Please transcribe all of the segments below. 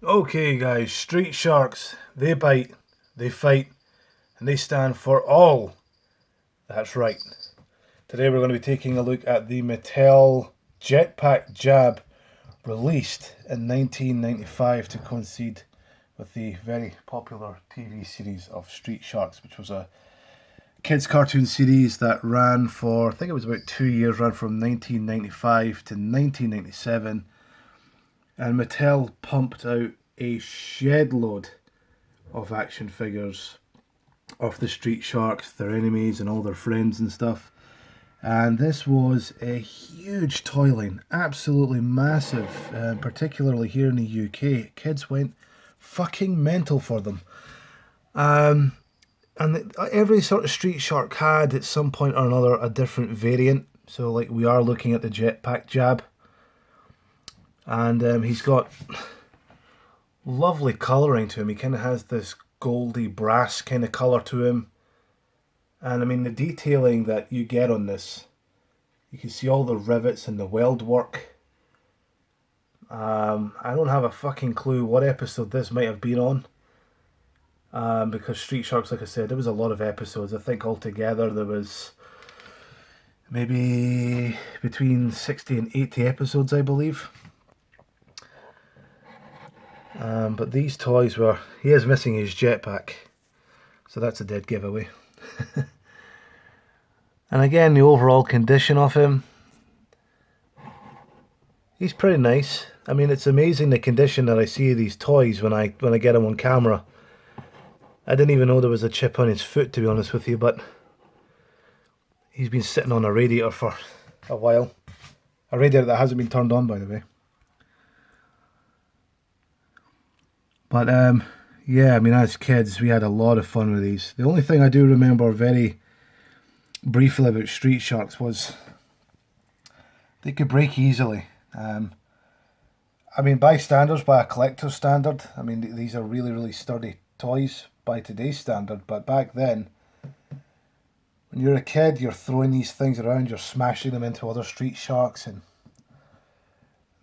Okay guys, street sharks, they bite, they fight, and they stand for all. That's right. Today we're going to be taking a look at the Mattel Jet Pack Jab, released in 1995 to coincide with the very popular TV series of Street Sharks, which was a kids cartoon series that ran for, I think it was about 2 years, ran from 1995 to 1997. And Mattel pumped out a shed load of action figures of the street sharks, their enemies and all their friends and stuff. And this was a huge toy line, absolutely massive, particularly here in the UK. Kids went fucking mental for them. And every sort of street shark had at some point or another a different variant. So like we are looking at the Jet Pack Jab. And he's got lovely colouring to him. He kind of has this goldy brass kind of colour to him. And I mean, the detailing that you get on this, you can see all the rivets and the weld work. I don't have a fucking clue what episode this might have been on. Because Street Sharks, like I said, there was a lot of episodes. I think altogether there was maybe between 60 and 80 episodes, I believe. But these toys were... He is missing his jetpack, so that's a dead giveaway. And again, the overall condition of him, he's pretty nice. I mean, it's amazing the condition that I see of these toys when I get them on camera. I didn't even know there was a chip on his foot, to be honest with you, but he's been sitting on a radiator for a while. A radiator that hasn't been turned on, by the way. But yeah, I mean, as kids, we had a lot of fun with these. The only thing I do remember very briefly about Street Sharks was they could break easily. I mean, by standards, by a collector's standard, I mean, these are really, really sturdy toys by today's standard. But back then, when you're a kid, you're throwing these things around, you're smashing them into other Street Sharks, and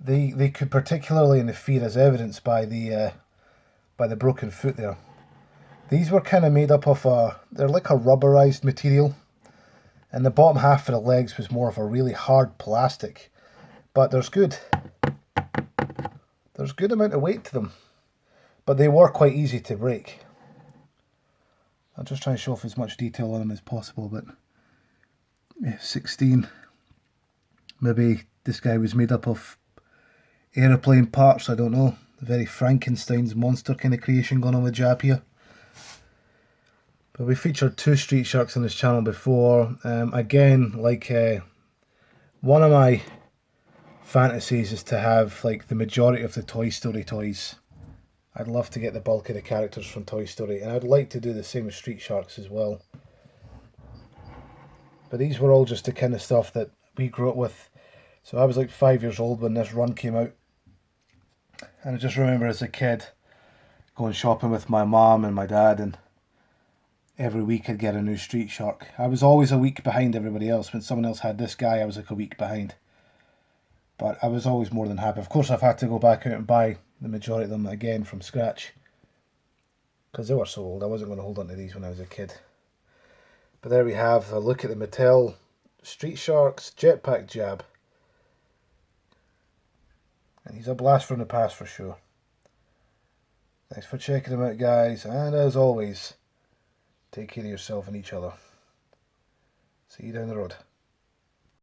they could, particularly in the feet, as evidenced by the broken foot there. These were kind of made up of they're like a rubberized material, and the bottom half of the legs was more of a really hard plastic. But there's good amount of weight to them, but they were quite easy to break. I'll just try and show off as much detail on them as possible, but yeah, 16. Maybe this guy was made up of aeroplane parts, I don't know. Very Frankenstein's monster kind of creation going on with Jab here. But we featured two Street Sharks on this channel before. Again, like one of my fantasies is to have like the majority of the Toy Story toys. I'd love to get the bulk of the characters from Toy Story, and I'd like to do the same with Street Sharks as well. But these were all just the kind of stuff that we grew up with. So I was like 5 years old when this run came out. And I just remember as a kid going shopping with my mom and my dad, and every week I'd get a new Street Shark. I was always a week behind everybody else. When someone else had this guy, I was like a week behind. But I was always more than happy. Of course, I've had to go back out and buy the majority of them again from scratch, because they were so old. I wasn't going to hold on to these when I was a kid. But there we have a look at the Mattel Street Sharks Jet Pack Jab. And he's a blast from the past for sure. Thanks for checking him out, guys. And as always, take care of yourself and each other. See you down the road.